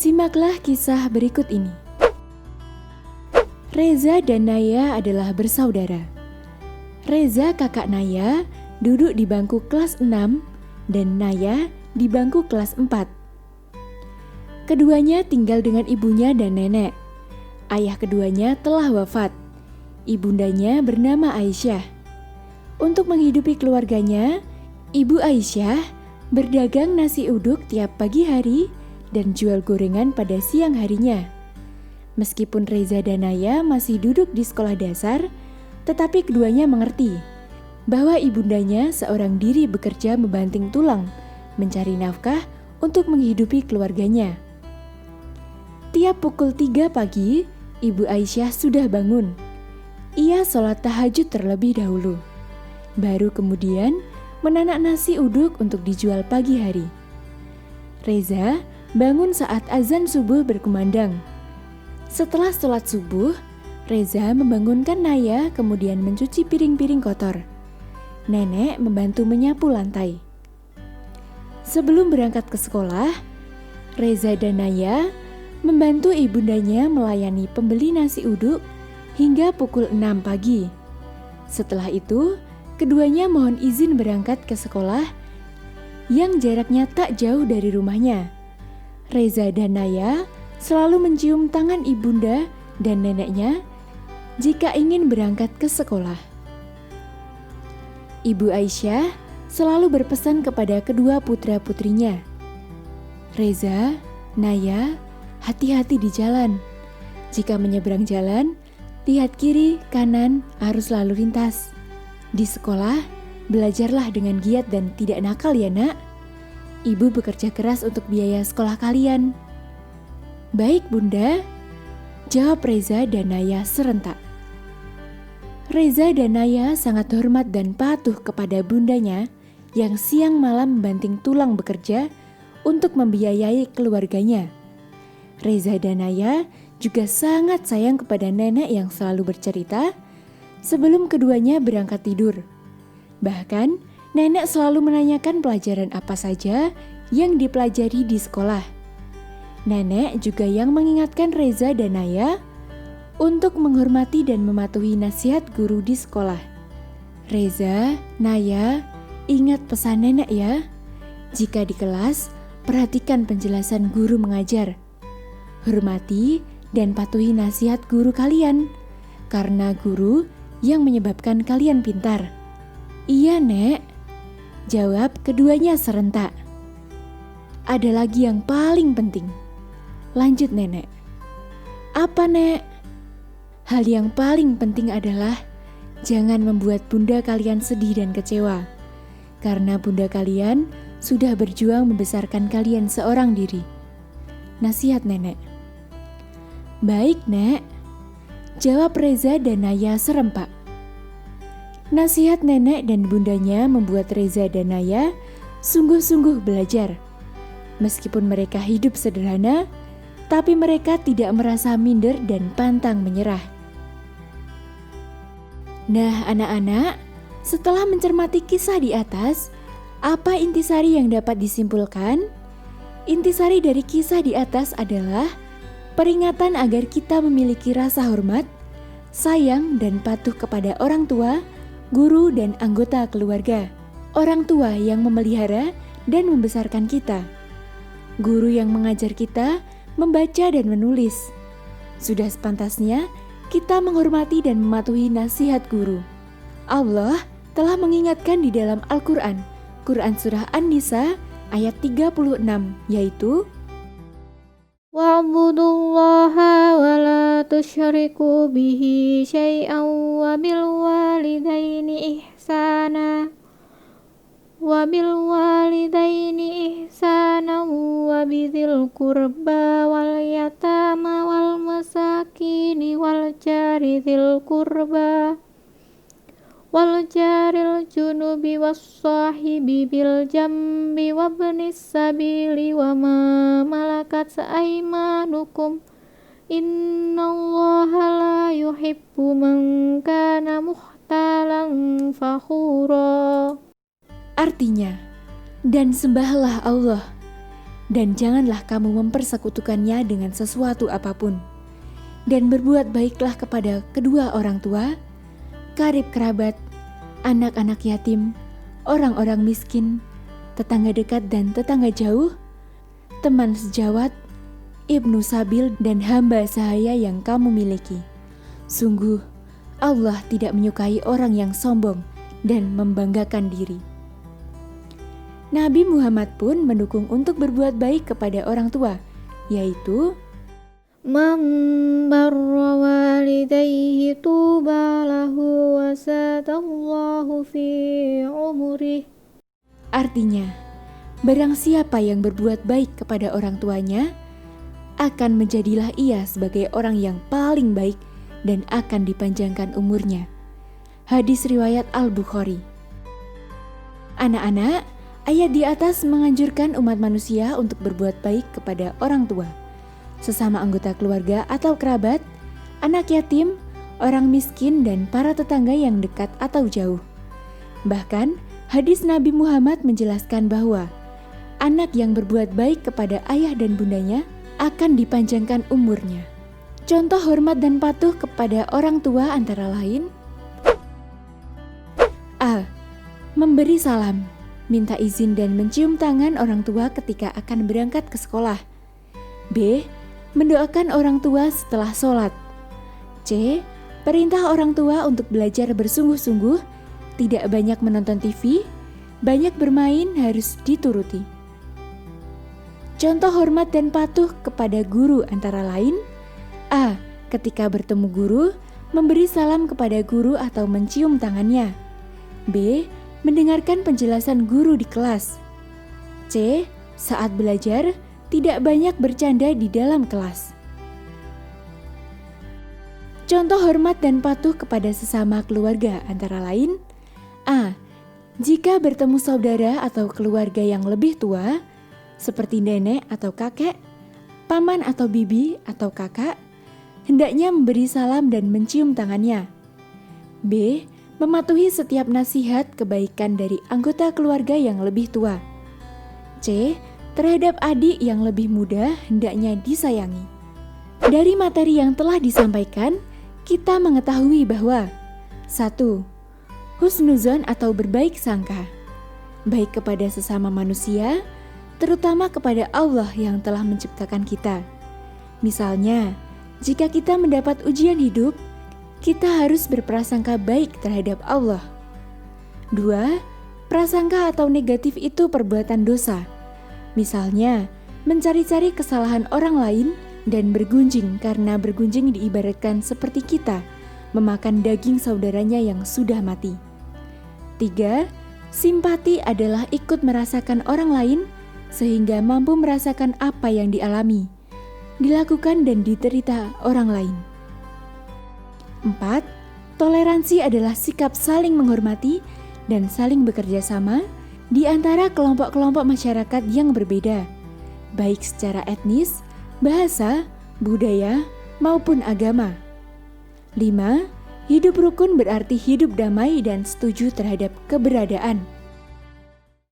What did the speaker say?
Simaklah kisah berikut ini. Reza dan Naya adalah bersaudara. Reza, kakak Naya, duduk di bangku kelas 6 dan Naya di bangku kelas 4. Keduanya tinggal dengan ibunya dan nenek. Ayah keduanya telah wafat. Ibundanya bernama Aisyah. Untuk menghidupi keluarganya, Ibu Aisyah berdagang nasi uduk tiap pagi hari dan jual gorengan pada siang harinya. Meskipun Reza dan Naya masih duduk di sekolah dasar, tetapi keduanya mengerti bahwa ibundanya seorang diri bekerja membanting tulang, mencari nafkah untuk menghidupi keluarganya. Tiap pukul 3 pagi, Ibu Aisyah sudah bangun. Ia sholat tahajud terlebih dahulu. Baru kemudian menanak nasi uduk untuk dijual pagi hari. Reza bangun saat azan subuh berkumandang. Setelah sholat subuh, Reza membangunkan Naya kemudian mencuci piring-piring kotor. Nenek membantu menyapu lantai. Sebelum berangkat ke sekolah, Reza dan Naya membantu ibundanya melayani pembeli nasi uduk hingga pukul 6 pagi. Setelah itu, keduanya mohon izin berangkat ke sekolah yang jaraknya tak jauh dari rumahnya. Reza dan Naya selalu mencium tangan ibunda dan neneknya jika ingin berangkat ke sekolah. Ibu Aisyah selalu berpesan kepada kedua putra-putrinya, "Reza, Naya, hati-hati di jalan. Jika menyeberang jalan, lihat kiri, kanan, arus lalu lintas. Di sekolah, belajarlah dengan giat dan tidak nakal ya nak. Ibu bekerja keras untuk biaya sekolah kalian." "Baik bunda," jawab Reza dan Naya serentak. Reza dan Naya sangat hormat dan patuh kepada bundanya yang siang malam membanting tulang bekerja untuk membiayai keluarganya. Reza dan Naya juga sangat sayang kepada nenek yang selalu bercerita sebelum keduanya berangkat tidur. Bahkan, nenek selalu menanyakan pelajaran apa saja yang dipelajari di sekolah. Nenek juga yang mengingatkan Reza dan Naya untuk menghormati dan mematuhi nasihat guru di sekolah. "Reza, Naya, ingat pesan nenek ya. Jika di kelas, perhatikan penjelasan guru mengajar. Hormati dan patuhi nasihat guru kalian, karena guru yang menyebabkan kalian pintar." "Iya, Nek," jawab keduanya serentak. "Ada lagi yang paling penting," lanjut nenek. "Apa, Nek?" "Hal yang paling penting adalah jangan membuat bunda kalian sedih dan kecewa, karena bunda kalian sudah berjuang membesarkan kalian seorang diri," nasihat nenek. "Baik, Nek," jawab Reza dan Naya serempak. Nasihat nenek dan bundanya membuat Reza dan Naya sungguh-sungguh belajar. Meskipun mereka hidup sederhana, tapi mereka tidak merasa minder dan pantang menyerah. Nah, anak-anak, setelah mencermati kisah di atas, apa intisari yang dapat disimpulkan? Intisari dari kisah di atas adalah peringatan agar kita memiliki rasa hormat, sayang, dan patuh kepada orang tua, guru, dan anggota keluarga. Orang tua yang memelihara dan membesarkan kita. Guru yang mengajar kita membaca dan menulis. Sudah sepantasnya kita menghormati dan mematuhi nasihat guru. Allah telah mengingatkan di dalam Al-Quran, Quran Surah An-Nisa ayat 36, yaitu "Wa'budullaha wa la tusyriku bihi syai'an wa bil walidaini ihsana wa bidzil qurba wal yatama wal masakini wal jari dzil qurba wal jaril junubi was sahibi bil jambi wabnis sabili wa ma malakat aimanukum innallaha la yuhibbu man kana mukhtalan fakhura." artinya, dan sembahlah Allah, dan janganlah kamu mempersekutukannya dengan sesuatu apapun. Dan berbuat baiklah kepada kedua orang tua, karib kerabat, anak-anak yatim, orang-orang miskin, tetangga dekat dan tetangga jauh, teman sejawat, ibnu sabil dan hamba sahaya yang kamu miliki. Sungguh, Allah tidak menyukai orang yang sombong dan membanggakan diri. Nabi Muhammad pun mendukung untuk berbuat baik kepada orang tua, yaitu Man barra walidayhi tuba lahu wa sadallahu fi umurih. artinya, barang siapa yang berbuat baik kepada orang tuanya, akan menjadilah ia sebagai orang yang paling baik dan akan dipanjangkan umurnya. Hadis riwayat Al-Bukhari. Anak-anak, ayat di atas menganjurkan umat manusia untuk berbuat baik kepada orang tua, sesama anggota keluarga atau kerabat, anak yatim, orang miskin, dan para tetangga yang dekat atau jauh. Bahkan, hadis Nabi Muhammad menjelaskan bahwa anak yang berbuat baik kepada ayah dan bundanya akan dipanjangkan umurnya. Contoh hormat dan patuh kepada orang tua antara lain: A. Memberi salam, minta izin dan mencium tangan orang tua ketika akan berangkat ke sekolah. B. Mendoakan orang tua setelah sholat. C. Perintah orang tua untuk belajar bersungguh-sungguh, tidak banyak menonton TV, banyak bermain harus dituruti. Contoh hormat dan patuh kepada guru antara lain: A. Ketika bertemu guru, memberi salam kepada guru atau mencium tangannya. B. Mendengarkan penjelasan guru di kelas. C. Saat belajar, tidak banyak bercanda di dalam kelas. Contoh hormat dan patuh kepada sesama keluarga antara lain: A. Jika bertemu saudara atau keluarga yang lebih tua, seperti nenek atau kakek, paman atau bibi atau kakak, hendaknya memberi salam dan mencium tangannya. B. Mematuhi setiap nasihat kebaikan dari anggota keluarga yang lebih tua. C. Terhadap adik yang lebih muda hendaknya disayangi. Dari materi yang telah disampaikan, kita mengetahui bahwa 1. Husnuzon atau berbaik sangka, baik kepada sesama manusia, terutama kepada Allah yang telah menciptakan kita. Misalnya, jika kita mendapat ujian hidup, kita harus berprasangka baik terhadap Allah. 2. Prasangka atau negatif itu perbuatan dosa. Misalnya, mencari-cari kesalahan orang lain dan bergunjing karena bergunjing diibaratkan seperti kita memakan daging saudaranya yang sudah mati. 3. Simpati adalah ikut merasakan orang lain sehingga mampu merasakan apa yang dialami, dilakukan dan diderita orang lain. 4. Toleransi adalah sikap saling menghormati dan saling bekerja sama di antara kelompok-kelompok masyarakat yang berbeda, baik secara etnis, bahasa, budaya, maupun agama. 5. Hidup rukun berarti hidup damai dan setuju terhadap keberadaan